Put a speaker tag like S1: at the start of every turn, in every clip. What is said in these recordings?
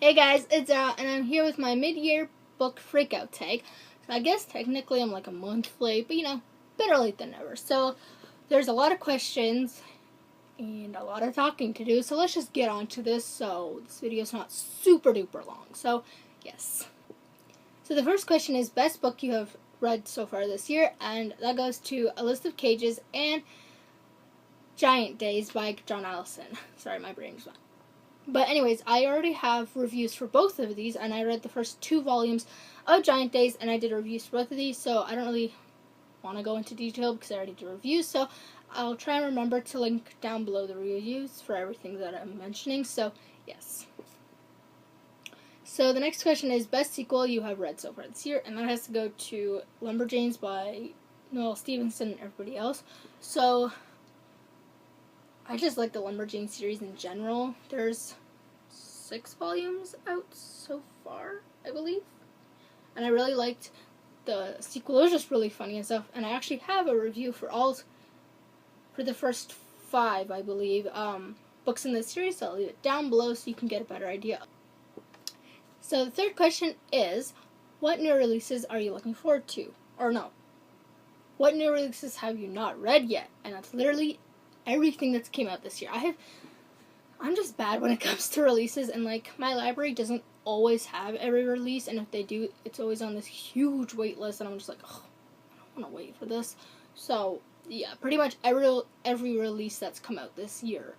S1: Hey guys, it's Al, and I'm here with my mid-year book freakout tag. So I guess technically I'm like a month late, but better late than never. So there's a lot of questions and a lot of talking to do, so let's just get on to this so this video's not super duper long. So, yes. So the first question is best book you have read so far this year, and that goes to A List of Cages and Giant Days by John Allison. Sorry, my brain's not. But anyways, I already have reviews for both of these, and I read the first 2 volumes of Giant Days, and I did reviews for both of these, so I don't really want to go into detail because I already did reviews, so I'll try and remember to link down below the reviews for everything that I'm mentioning, so yes. So the next question is best sequel you have read so far this year, and that has to go to Lumberjanes by Noel Stevenson and everybody else. So I just like the Lumberjane series in general. There's 6 volumes out so far, I believe. And I really liked the sequel. It was just really funny and stuff. And I actually have a review for the first 5, I believe, books in this series. So I'll leave it down below so you can get a better idea. So the third question is, what new releases are you looking forward to? Or no, what new releases have you not read yet? And that's literally everything that's came out this year. I'm just bad when it comes to releases, and like my library doesn't always have every release, and if they do, it's always on this huge wait list, and I'm just like, oh, I don't want to wait for this. So yeah, pretty much every release that's come out this year,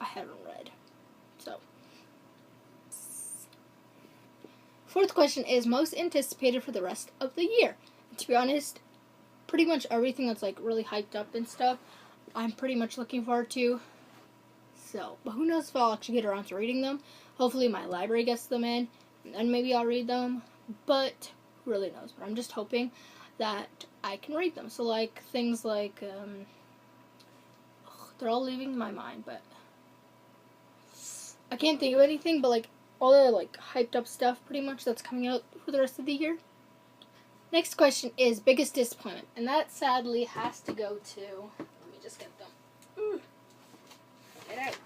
S1: I haven't read. So fourth question is most anticipated for the rest of the year. And to be honest, pretty much everything that's like really hyped up and stuff, I'm pretty much looking forward to. So, but who knows if I'll actually get around to reading them. Hopefully my library gets them in, and then maybe I'll read them. But who really knows? But I'm just hoping that I can read them. So like things like they're all leaving my mind, but I can't think of anything. But like all the like hyped up stuff, pretty much that's coming out for the rest of the year. Next question is biggest disappointment, and that sadly has to go to. Let me just get them. Get out.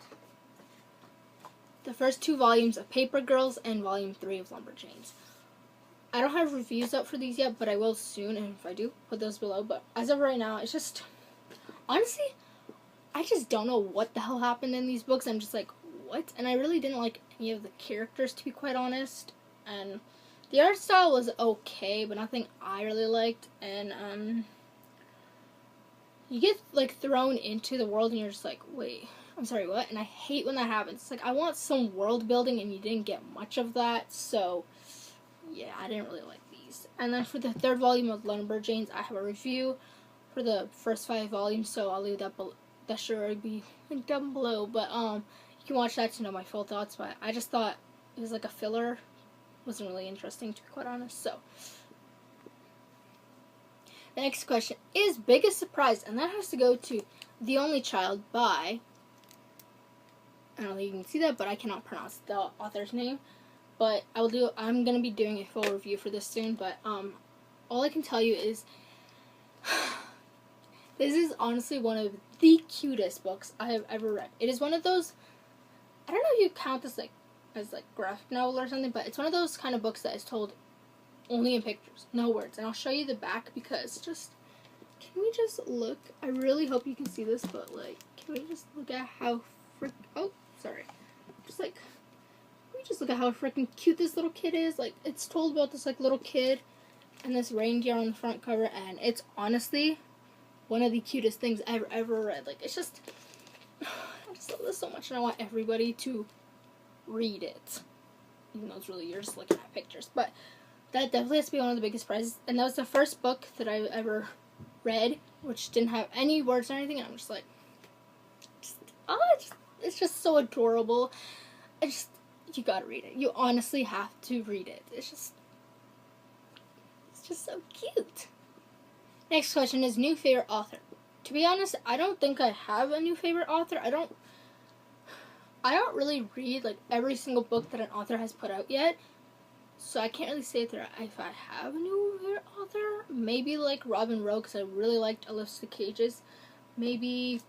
S1: The first 2 volumes of Paper Girls and volume 3 of Lumberjanes. I don't have reviews up for these yet, but I will soon, and if I do, put those below. But as of right now, it's just, honestly, I just don't know what the hell happened in these books. I'm just like, what? And I really didn't like any of the characters, to be quite honest. And the art style was okay, but nothing I really liked. And you get like thrown into the world, and you're just like, wait, I'm sorry, what? And I hate when that happens. It's like, I want some world building, and you didn't get much of that, so yeah, I didn't really like these. And then for the 3rd volume of Lumberjanes, I have a review for the first 5 volumes, so I'll leave that that should already be linked down below, but you can watch that to know my full thoughts, but I just thought it was like a filler. It wasn't really interesting, to be quite honest, so. The next question is biggest surprise, and that has to go to The Only Child by, I don't know if you can see that, but I cannot pronounce the author's name. But I'm going to be doing a full review for this soon. But all I can tell you is this is honestly one of the cutest books I have ever read. It is one of those, I don't know if you count this as graphic novel or something, but it's one of those kind of books that is told only in pictures, no words. And I'll show you the back because can we just look? I really hope you can see this, but like, can we just look at how just look at how freaking cute this little kid is. Like, it's told about this like little kid and this reindeer on the front cover, and it's honestly one of the cutest things I've ever read. Like, it's just, I just love this so much, and I want everybody to read it. Even though it's really, you're just looking at pictures. But that definitely has to be one of the biggest prizes. And that was the first book that I've ever read, which didn't have any words or anything, and I'm just like, it's just so adorable. You gotta read it. You honestly have to read it. It's just so cute. Next question is new favorite author. To be honest, I don't think I have a new favorite author. I don't really read like every single book that an author has put out yet. So I can't really say if I have a new favorite author. Maybe like Robin Rowe, because I really liked A List of Cages. Maybe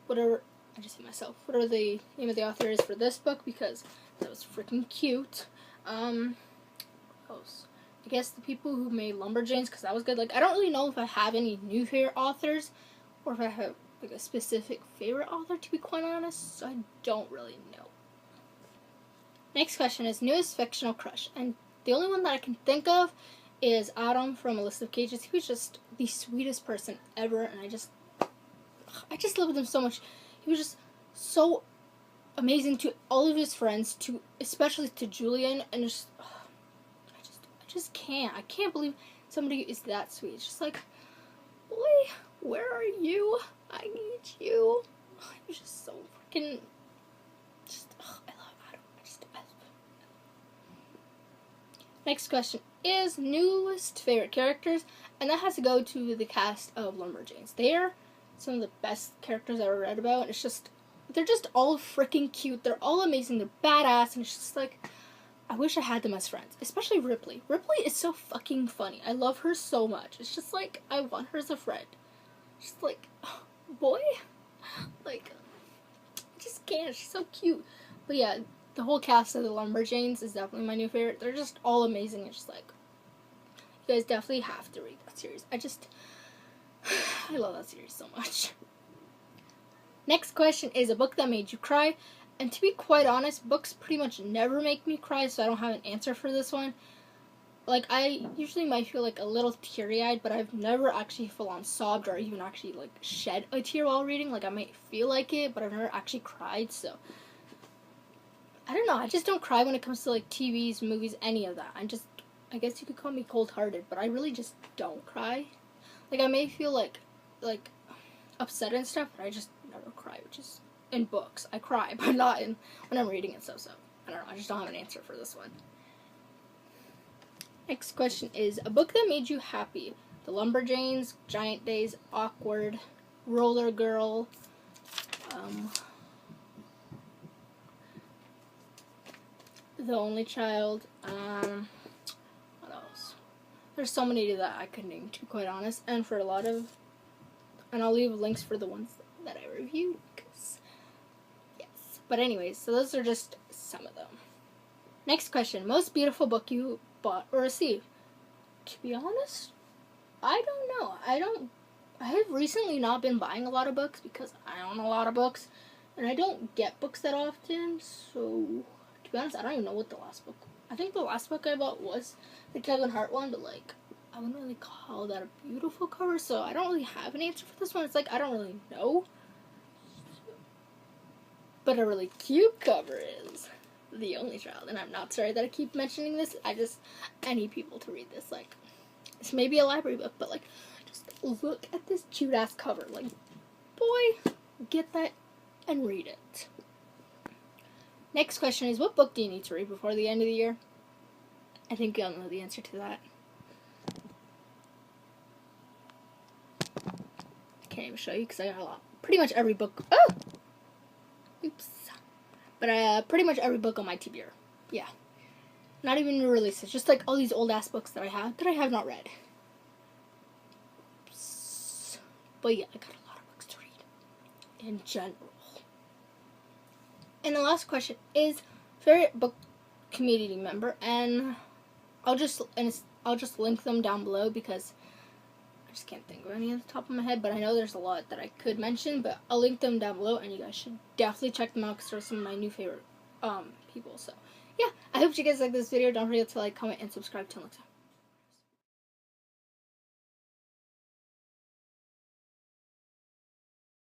S1: whatever. I just hate myself. Whatever the name of the author is for this book, because that was freaking cute. What else? I guess the people who made Lumberjanes, because that was good. Like, I don't really know if I have any new favorite authors, or if I have like a specific favorite author, to be quite honest. So I don't really know. Next question is newest fictional crush, and the only one that I can think of is Adam from A List of Cages. He was just the sweetest person ever, and I just loved him so much. He was just so amazing to all of his friends, to especially to Julian, and just I just can't. I can't believe somebody is that sweet. It's just like, boy, where are you? I need you. He was just so freaking. I love Adam. I love him. Next question is newest favorite characters, and that has to go to the cast of Lumberjanes. They are some of the best characters I ever read about, and it's just, they're just all freaking cute. They're all amazing. They're badass, and it's just like, I wish I had them as friends. Especially Ripley. Ripley is so fucking funny. I love her so much. It's just like, I want her as a friend. Just like, boy, like, I just can't. She's so cute. But yeah, the whole cast of the Lumberjanes is definitely my new favorite. They're just all amazing. It's just like, you guys definitely have to read that series. I love that series so much. Next question is a book that made you cry. And to be quite honest, books pretty much never make me cry, so I don't have an answer for this one. Like, I usually might feel like a little teary-eyed, but I've never actually full-on sobbed or even actually like shed a tear while reading. Like, I might feel like it, but I've never actually cried, so I don't know. I just don't cry when it comes to like TVs, movies, any of that. I guess you could call me cold-hearted, but I really just don't cry. Like, I may feel like upset and stuff, but I just never cry, which is in books. I cry, but not when I'm reading and stuff, so I don't know. I just don't have an answer for this one. Next question is a book that made you happy. The Lumberjanes, Giant Days, Awkward, Roller Girl, The Only Child, what else? There's so many that I could name, to be quite honest, and I'll leave links for the ones that I reviewed, because, yes. But anyways, so those are just some of them. Next question, most beautiful book you bought or received? To be honest, I don't know. I have recently not been buying a lot of books because I own a lot of books, and I don't get books that often, so to be honest, I don't even know what the last book. I think the last book I bought was the Kevin Hart one, but like, I wouldn't really call that a beautiful cover, so I don't really have an answer for this one. It's like, I don't really know. But a really cute cover is The Only Child, and I'm not sorry that I keep mentioning this. I need people to read this. Like, this may be a library book, but like, just look at this cute ass cover. Like, boy, get that and read it. Next question is, what book do you need to read before the end of the year? I think you all know the answer to that. Can't even show you because I got a lot. Pretty much every book. Oh! Oops. But pretty much every book on my TBR. Yeah. Not even new releases. Just like all these old ass books that I have not read. Oops. But yeah, I got a lot of books to read. In general. And the last question is favorite book community member, and I'll just link them down below because I just can't think of any off the top of my head, but I know there's a lot that I could mention, but I'll link them down below, and you guys should definitely check them out because they're some of my new favorite people. So yeah, I hope you guys like this video. Don't forget to like, comment, and subscribe. Till next time.